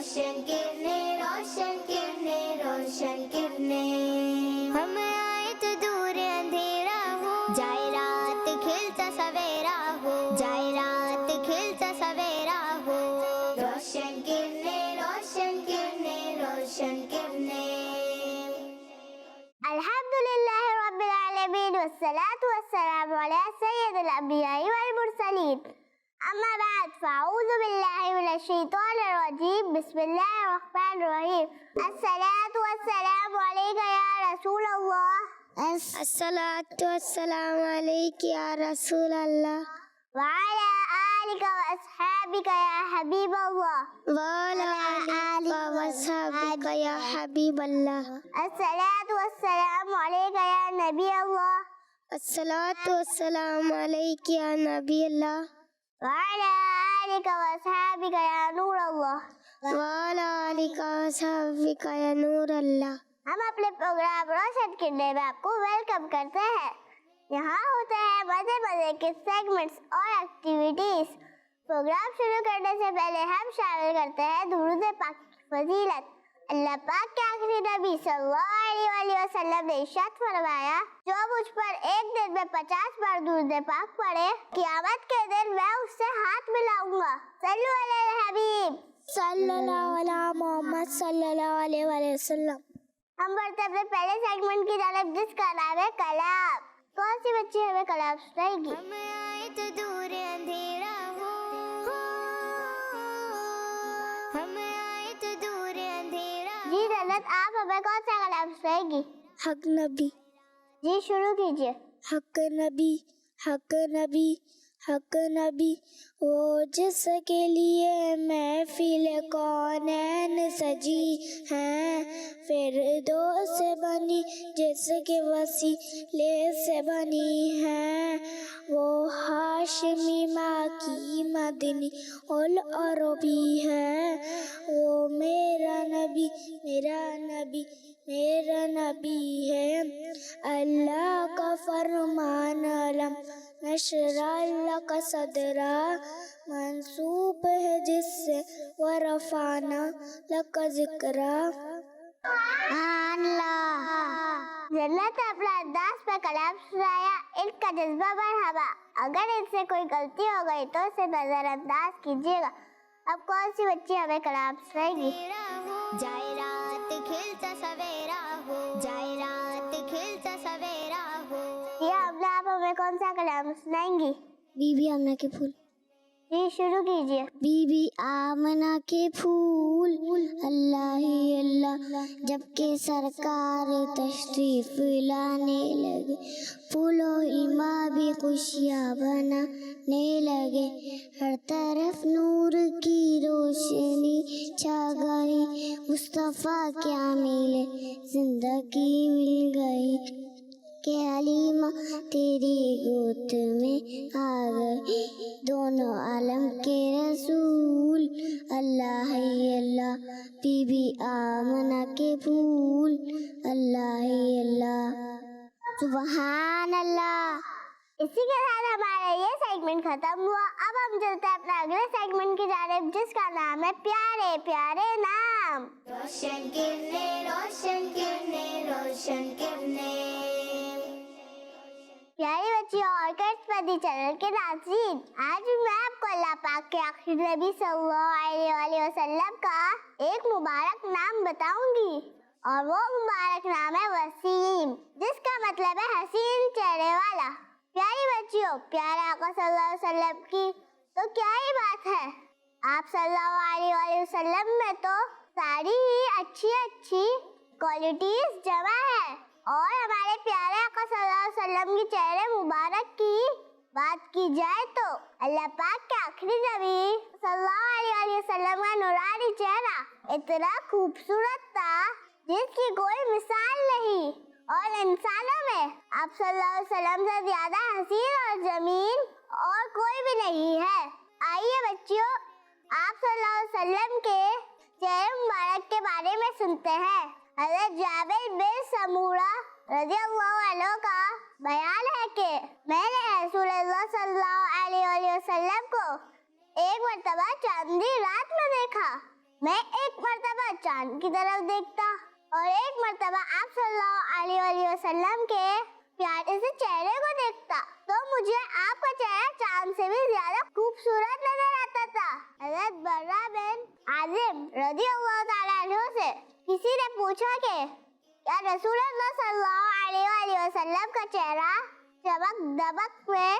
روشن کرنے روشن کرنے روشن کرنے، ہم آئے تو دور اندھیرا ہو، جائے رات کھلتا سویرا ہو، جائے رات کھلتا سویرا ہو، روشن کرنے روشن کرنے روشن کرنے۔ الحمدللہ رب العالمین والصلاة والسلام علی سید الانبیاء والمرسلین، اما بعد فاعوذ باللہ من الشیطان الرجیم، بسم اللہ الرحمن الرحیم۔ الصلاة والسلام علیک یا رسول اللہ، الصلاۃ والسلام علیک یا رسول اللہ، وعلی آلک واصحابک یا حبیب اللہ، وعلی آلک واصحابک یا حبیب اللہ، الصلاة والسلام علیک یا نبی اللہ، الصلاۃ والسلام علیک یا نبی اللہ، وعلی آلک واصحابک یا نور اللہ۔ وعلی آلک واصحابک یا نور اللہ۔ ہم اپنے پروگرام روشن کرنے میں آپ کو ویلکم کرتے ہیں۔ یہاں ہوتے ہیں مزے مزے کے سیگمنٹس اور ایکٹیویٹیز۔ پروگرام شروع کرنے سے پہلے ہم شامل کرتے ہیں درود پاک کی فضیلت۔ اللہ پاک کے آخری نبی صلی اللہ علیہ وسلم نے ارشاد فرمایا، جو مجھ پر ایک دن میں 50 بار درود پاک پڑھے، قیامت کے دن میں اس سے ہاتھ ملاؤں گا۔ صلو علی الحبیب صلی اللہ علی محمد صلی اللہ علیہ وآلہ وسلم۔ ہم بڑھتے ہیں اپنے پہلے سیگمنٹ کی جانب، جس کا نام ہے کلام۔ کون سی بچی ہمیں کلام سنائے گی؟ ہم آئے تو دور اندھیرا ہو، ہم آئے تو دور اندھیرا۔ جی جنت، آپ ہمیں کون سا کلام سنائے گی؟ حق نبی، جی شروع کیجیے۔ حق نبی، حق نبی، حق نبی، وہ جس کے لیے محفل کونین سجی ہیں، فردوس سے بنی جس کے وسیلے سے بنی ہیں، وہ ہاشمی ماں کی مدنی العربی ہے، وہ میرا نبی میرا نبی میرا نبی ہے، اللہ کا فرمان علم نشرح لک صدرا، منسوب ہے جس سے ورفعنا لک ذکرا۔ سبحان اللہ۔ جنت نے اپنا انداز پہ کلام سنایا، ان کا جذبہ مرحبا۔ اگر ان سے کوئی غلطی ہو گئی تو اسے نظر انداز کیجیے گا۔ اب کون سی بچی ہمیں کلام سنائے گی؟ جائے رات کھلتا سویرا ہو، جائے رات کھلتا سویرا ہو۔ یہ آپ ہمیں کون سا کلام سنائیں گی؟ بی بی آمنہ کے پھول۔ جی شروع کیجیے۔ بی بی آمنہ کے پھول، اللہ ہی اللہ، جب کہ سرکار تشریف لانے لگے، پھول و ایما بھی خوشیاں بنانے لگے، ہر طرف نور کی روشنی چھا گئی، مصطفیٰ کیا ملے زندگی مل گئی، کہ حلیمہ تیری گود میں آ گئے دونوں عالم کے رسول، اللہ ہی اللہ، بی بی آمنہ کے پھول، اللہ ہی اللہ۔ سبحان اللہ۔ اسی کے ساتھ ہمارا یہ سیگمنٹ ختم ہوا۔ اب ہم چلتے ہیں اپنا اگلے سیگمنٹ کی جانب، جس کا نام ہے پیارے پیارے نام۔ روشن کرنے روشن کرنے روشن کرنے۔ پیاری بچیوں اور کرس پردی چینل کے ناظرین، آج میں آپ کو اللہ پاک کے آخری نبی صلی اللہ علیہ وسلم کا ایک مبارک نام بتاؤں گی، اور وہ مبارک نام ہے وسیم، جس کا مطلب ہے حسین چہرے والا۔ پیاری بچیوں، پیارے آقا صلی اللہ علیہ وسلم کی تو کیا ہی بات ہے، آپ صلی اللہ علیہ وسلم میں تو ساری ہی اچھی کوالٹیز جمع ہے، اور ہمارے پیارے آقا صلی اللہ علیہ وسلم کی چہرے مبارک کی بات کی جائے تو اللہ پاک کے آخری نبی صلی اللہ علیہ وسلم کا نورانی چہرہ اتنا خوبصورت تھا جس کی کوئی مثال نہیں، اور انسانوں میں آپ صلی اللہ علیہ وسلم سے زیادہ حسین اور جمیل اور کوئی بھی نہیں ہے۔ آئیے بچیوں، آپ صلی اللہ علیہ وسلم کے چہرے مبارک کے بارے میں سنتے ہیں۔ حضرت جابر بن سمورہ رضی اللہ عنہ کا بیان ہے کہ میں نے رسول اللہ صلی اللہ علیہ وسلم کو ایک مرتبہ چاندنی رات میں دیکھا۔ میں ایک चांद की तरफ देखता और एक मर्तबा आप सल्लल्लाहु अलैहि वसल्लम के प्यारे से चेहरे को देखता तो मुझे आपका चेहरा चांद से भी ज्यादा खूबसूरत नजर आता था। हज़रत बर्रा बिन आज़िब रज़ियल्लाहु ताला अन्हु से किसी ने पूछा कि क्या रसूलुल्लाह सल्लल्लाहु अलैहि वसल्लम का चेहरा चमक दमक में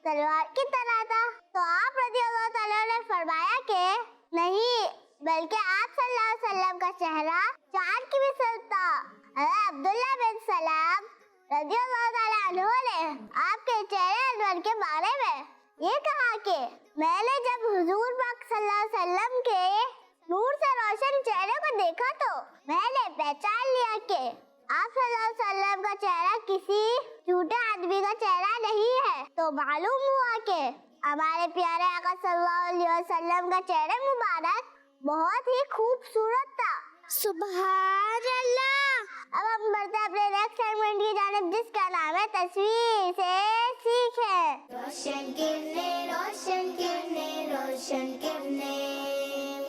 तलवार की तरह था, तो आप रज़ियल्लाहु ताला ने फरमाया कि नहीं, बल्कि आप सल्लल्लाहु अलैहि वसल्लम का चेहरा चांद की मिसाल था। अब्दुल्लाह बिन सलाम रज़ियल्लाहु ताला अन्हु ने आपके चेहरे अनवर के बारे में ये कहा कि मैंने जब हुजूर पाक सल्लल्लाहु अलैहि वसल्लम के नूर से रोशन चेहरे को देखा तो मैंने पहचान लिया कि आप सल्लल्लाहु अलैहि वसल्लम का चेहरा किसी झूठे आदमी का चेहरा नहीं है। तो मालूम हुआ कि हमारे प्यारे आका सल्लल्लाहु अलैहि वसल्लम का चेहरा मुबारक बहुत ही खूबसूरत था। सुभान अल्लाह। अब हम बढ़ते हैं अपने नेक्स्ट सेगमेंट की जानिब, जिसका नाम है तस्वीर से सीखें। रोशन किरणें, रोशन किरणें, रोशन किरणें।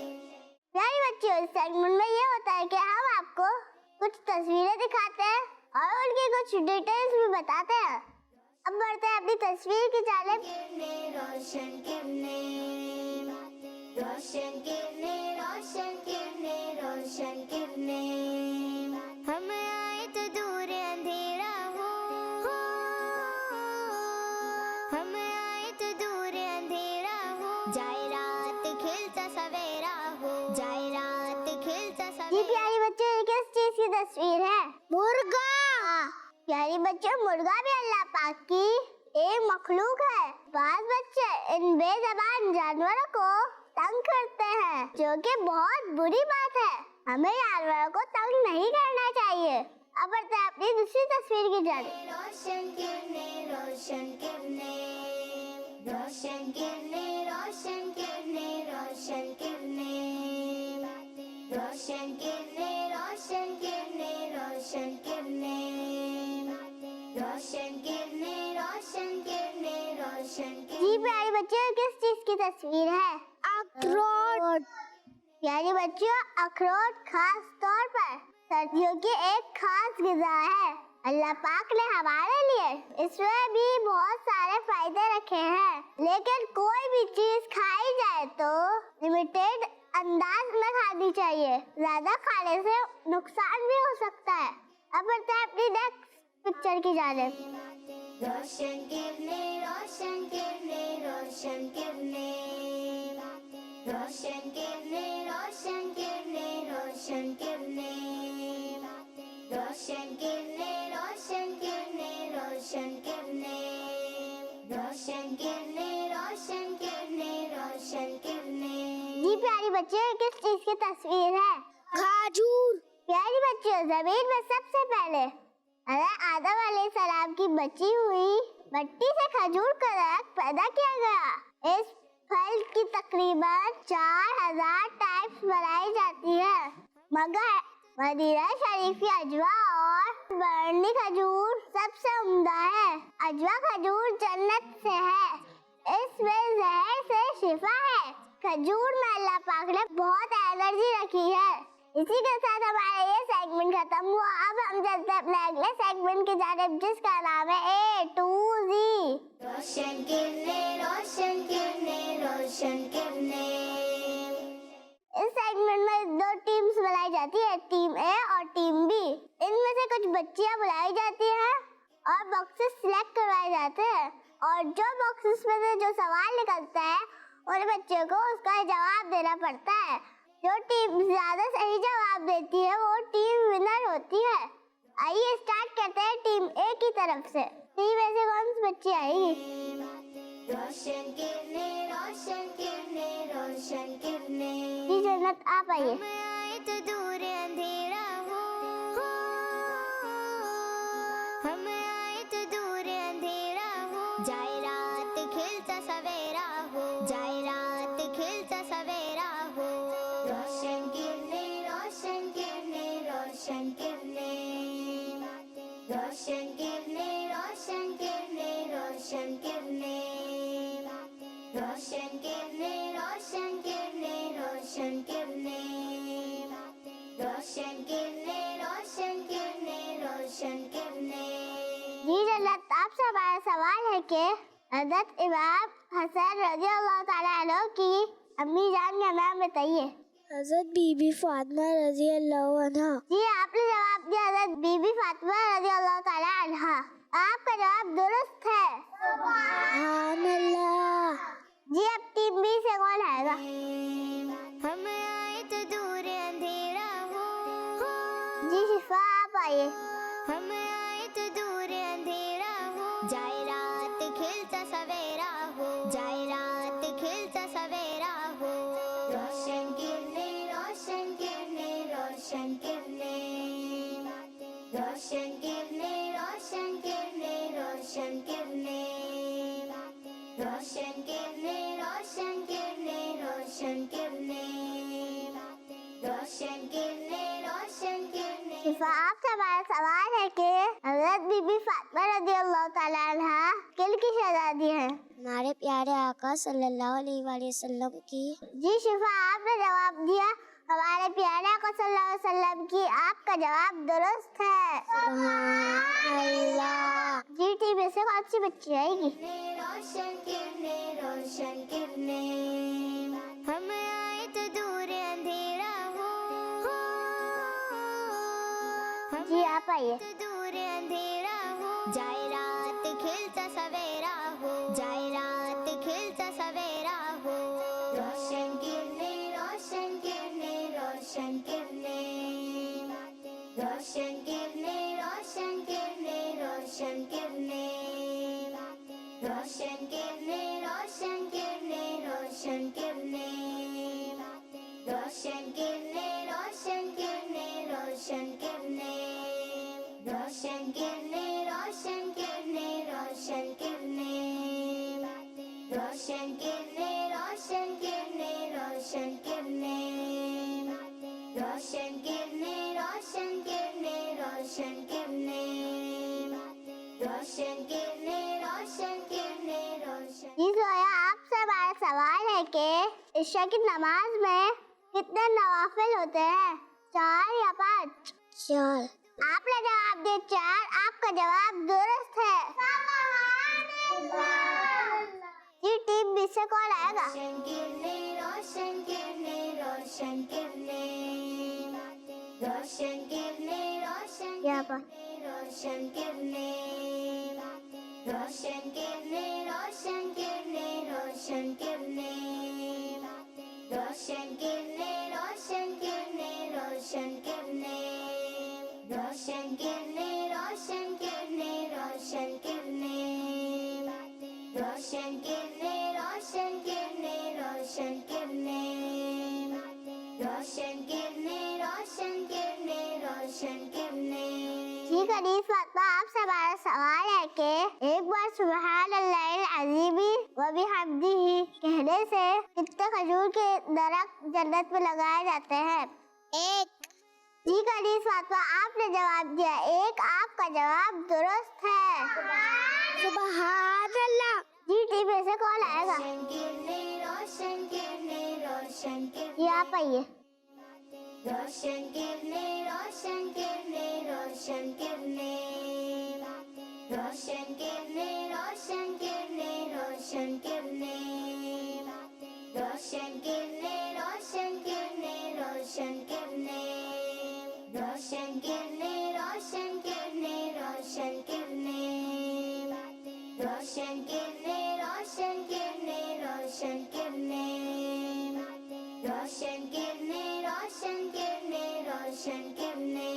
प्यारी बच्चियों, इस सेगमेंट में ये होता है कि हम आपको कुछ तस्वीरें दिखाते हैं और उनकी कुछ डिटेल्स भी बताते हैं। अब बढ़ते हैं अपनी तस्वीर की जानिब। रोशन किरणें, रोशन किरणें, रोशन किरणें, रोशन किरणें। हम आए तो दूर अंधेरा हो, हम आए तो दूर अंधेरा हो, जाए रात खिलता सवेरा हो, जाए रात खिलता जी सवेरा। प्यारी बच्चों, ये किस चीज की तस्वीर है? मुर्गा। प्यारी बच्चों, मुर्गा भी अल्लाह पाक की एक मखलूक है। बाज़ बच्चे इन बेज़बान जानवरों को तंग करते हैं, जो कि बहुत बुरी बात है। हमें जानवरों को तंग नहीं करना चाहिए। अब बढ़ते हैं अपनी दूसरी तस्वीर की जानिब। रोशन किरणें, रोशन किरणें, रोशन किरणें, रोशन किरणें, रोशन किरणें, रोशन किरणें, रोशन किरणें, रोशन किरणें, रोशन किरणें, रोशन किरणें, रोशन किरणें। जी प्यारी बच्चों, किस चीज की तस्वीर है? अखरोट। प्यारी बच्चों, अखरोट खास तौर पर सर्दियों की एक खास ग़िज़ा है। अल्लाह पाक ने हमारे लिए इसमें भी बहुत सारे फायदे रखे हैं, लेकिन कोई भी चीज खाई जाए तो लिमिटेड अंदाज में खानी चाहिए। ज्यादा खाने से नुकसान भी हो सकता है। अब बढ़ते हैं अपनी नेक्स्ट पिक्चर की जानिब। रोशन किरणें, रोशन किरणें, रोशन किरणें, रोशन किरणें, रोशन किरणें, रोशन किरणें, रोशन किरणें, रोशन किरणें, रोशन किरणें, रोशन किरणें, रोशन किरणें, रोशन किरणें। जी प्यारी बच्चे, किस चीज की तस्वीर है? खजूर। प्यारी बच्चों, जमीन में सबसे पहले आदम अलैहिस्सलाम की बची हुई मिट्टी से खजूर का दरख्त पैदा किया गया। इस फल की तकरीबन 4000 टाइप्स बनाई जाती है, मगर मदीना शरीफ की अजवा और बरनी खजूर सबसे उम्दा है। अजवा खजूर जन्नत से है, इसमें जहर से शिफा है। खजूर में अल्लाह पाक ने बहुत एनर्जी रखी है। इसी के साथ हमारा ये सेगमेंट खत्म हुआ। अब हम चलते हैं अपने अगले सेगमेंट की जानिब, जिसका नाम है A to Z। रोशन किरणें, रोशन किरणें, रोशन किरणें। इस सेगमेंट में दो टीम्स बनाई जाती है, टीम A और टीम B। इनमें से कुछ बच्चियां बुलाई जाती हैं और बॉक्सेस सिलेक्ट करवाए जाते हैं, और जो बॉक्सेस में से जो सवाल निकलता है उन बच्चों को उसका जवाब देना पड़ता है। जो टीम ज्यादा सही जवाब देती है वो टीम विनर होती है। आइए स्टार्ट करते हैं टीम A की तरफ से। टीम A से कौन सी बच्ची आएगी? रोशन किरणें, रोशन किरणें, रोशन किरणें। जी जन्नत, आप आइए। हम आए तो दूर अंधेरा हो, हम आए तो दूर अंधेरा हो, जाए रात खिलता सवेरा हो, जाए रात खिलता सवेरा हो। रोशन किरणें, रोशन किरणें, रोशन किरणें, रोशन किरणें, रोशन किरणें, रोशन किरणें, रोशन किरणें, रोशन किरणें, रोशन किरणें, रोशन किरने रोशन किरने रोशन किरने। जी जन्नत, आपसे हमारा सवाल है कि हज़रत इमाम हसन रज़ी अल्लाह ताला अन्हु की अम्मी जान का नाम बताइए। हज़रत बीबी फातिमा रज़ी अल्लाह अन्हा। जी आपने जवाब दिया हज़रत बीबी फातिमा रज़ी अल्लाह ताला अन्हा। आपका जवाब दुरुस्त है। सुभान अल्लाह। जी अब टीम बी से कौन आएगा? हम आए तो दूर अंधेरा हो, जी शिफा आप आइए। हम आए तो दूर अंधेरा हो, जाए रात खिलता सवेरा हो, जाए रात खिलता सवेरा हो। रोशन किरने रोशन किरने रोशन किरने, रोशन किरने रोशन किरने रोशन किरने, रोशन किरने रोशन किरने रोशन किरने, रोशन किरने रोशन किरने। शिफा आपसे हमारा सवाल है कि हज़रत बीबी फातिमा रज़ी अल्लाह ताला अन्हा किनकी शहजादी है? हमारे प्यारे आका सल्लल्लाहु अलैहि वसल्लम की। जी शिफा आपने जवाब दिया हमारे प्यारे आका सल्लल्लाहु अलैहि वसल्लम की। आपका जवाब दुरुस्त है। सुभान अल्लाह। जी टीम में से कौन सी बच्ची आएगी? रोशन किरने रोशन किरने, हम आए तो दूर अंधेरा हो, जी आप आइए। तो दूर अंधेरा हो, जाए रात खिलता सवेरा हो, जाए रात खिलता सवेरा हो। रोशन किरने रोशन किरने रोशन किरने, रोशन किरने रोशन किरने रोशन किरने, रोशन किरने रोशन किरने रोशन किरने, रोशन किरने रोशन किरने रोशन किरने, रोशन किरने रोशन किरने रोशन किरने, रोशन किरने रोशन किरने रोशन किरने, रोशन किरने रोशन किरने रोशन किरने, रोशन किरने रोशन किरने रोशन। जी जोया आपसे हमारा सवाल है कि इशा की नमाज में कितने नवाफिल होते हैं, 4 या 5? 4। आपने जवाब दिया 4। आपका जवाब दुरुस्त है। जी टीम बी से कौन आएगा? रोशन किरने रोशन किरने रोशन किरने, रोशन किरने रोशन यहाँ पर रोशन किरने, रोशन किरने रोशन किरने रोशन किरने, रोशन किरने रोशन किरने रोशन किरने, रोशन किरने रोशन किरने रोशन किरने, रोशन किरने रोशन किरने रोशन किरने, रोशन किरने रोशन किरने रोशन किरने। जी करीब फातिमा आपसे हमारा सवाल है कि एक बार सुबहान अल्लाहिल अज़ीमी व बिहम्दिही कहने से कितने खजूर के दरख्त जन्नत में लगाए जाते हैं? 1। जी करीब फातिमा आपने जवाब दिया 1। आपका जवाब दुरुस्त है। सुभान अल्लाह। जी टीम में से कौन आएगा? रोशन किरने रोशन किरने रोशन किरने, जी आप आइए। रोशन किरने रोशन किरने रोशन किरने, रोशन किरने रोशन किरने रोशन किरने, रोशन किरने रोशन किरने रोशन किरने, रोशन किरने रोशन किरने रोशन किरने, रोशन किरने रोशन किरने रोशन किरने, रोशन किरने रोशन किरने रोशन किरने,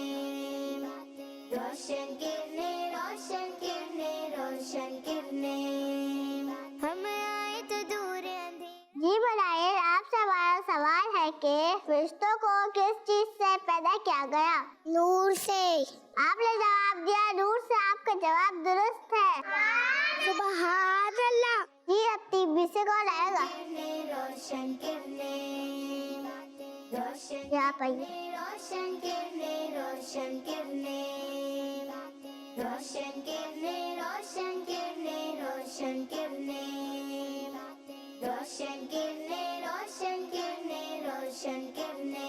रोशन किरने रोशन किरने रोशन किरने। हम आए तो दूर अंधेरे। जी बनाए आपसे हमारा सवाल है कि फरिश्तों को किस चीज से पैदा किया गया? नूर से। आपने जवाब दिया नूर से। आपका जवाब दुरुस्त है। सुभान अल्लाह। जी अब टीम बी से कौन आएगा? रोशन किरने, रोशन यहाँ पर आइए। रोशन किरने रोशन किरने, रोशन किरने रोशन किरने रोशन किरने, रोशन किरने रोशन किरने रोशन किरने,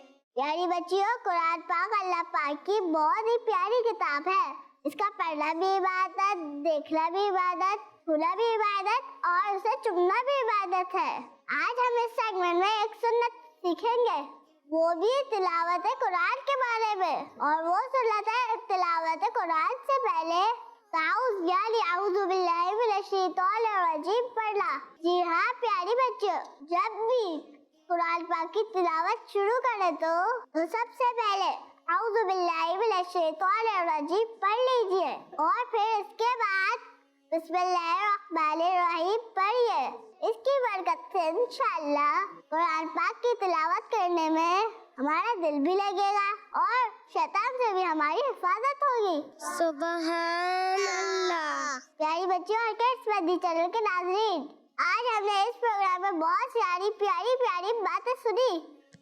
پیاری بچیوں، قرآن پاک اللہ پاک کی بہت ہی پیاری کتاب ہے. اس کا پڑھنا بھی عبادت، دیکھنا بھی عبادت، چھونا بھی عبادت اور اسے چومنا بھی عبادت ہے. آج ہم اس سیگمنٹ میں ایک سنت سیکھیں گے، وہ بھی تلاوت قرآن کے بارے میں. اور وہ سنت ہے تلاوت قرآن سے پہلے تعوذ یعنی اعوذ باللہ من الشیطان الرجیم پڑھنا. جی ہاں پیاری بچوں، جب بھی قرآن پاک کی تلاوت شروع کریں تو سب سے پہلے اعوذ باللہ من الشیطان الرجیم پڑھ لیجئے اور پھر اس کے بعد بسم اللہ الرحمن الرحیم پڑھیے. اس کی برکت سے انشاءاللہ قرآن پاک کی تلاوت کرنے میں ہمارا دل بھی لگے گا اور شیطان سے بھی ہماری حفاظت ہوگی. سبحان اللہ. پیاری بچوں اور کڈس مدنی چینل کے ناظرین، آج ہم نے اس پروگرام میں بہت ساری پیاری پیاری باتیں سنی.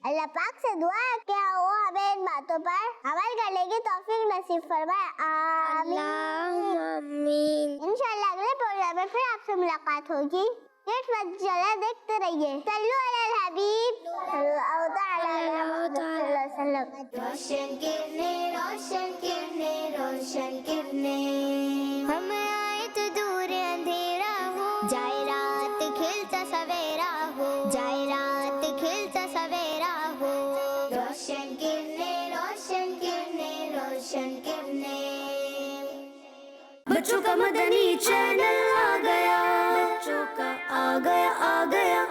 اللہ پاک سے دعا ہے کہ وہ ہمیں ان باتوں پر عمل کرنے کی توفیق نصیب فرمائے. آمین. آمین. انشاءاللہ اگلے پروگرام میں پھر آپ سے ملاقات ہوگی. کڈس مدنی چینل دیکھتے رہیے. صلو علی الحبیب صلی اللہ تعالی علیہ وسلم. روشن کرنے روشن کرنے روشن کرنے، ہم آئے تو دور اندھیرا ہو جائے، رات کھلتا سویرا ہو جائے، رات کھلتا سویرا ہو. روشن کرنے روشن کرنے روشن کرنے. بچوں کا مدنی چینل آ گیا، بچوں کا آ گیا آ گیا.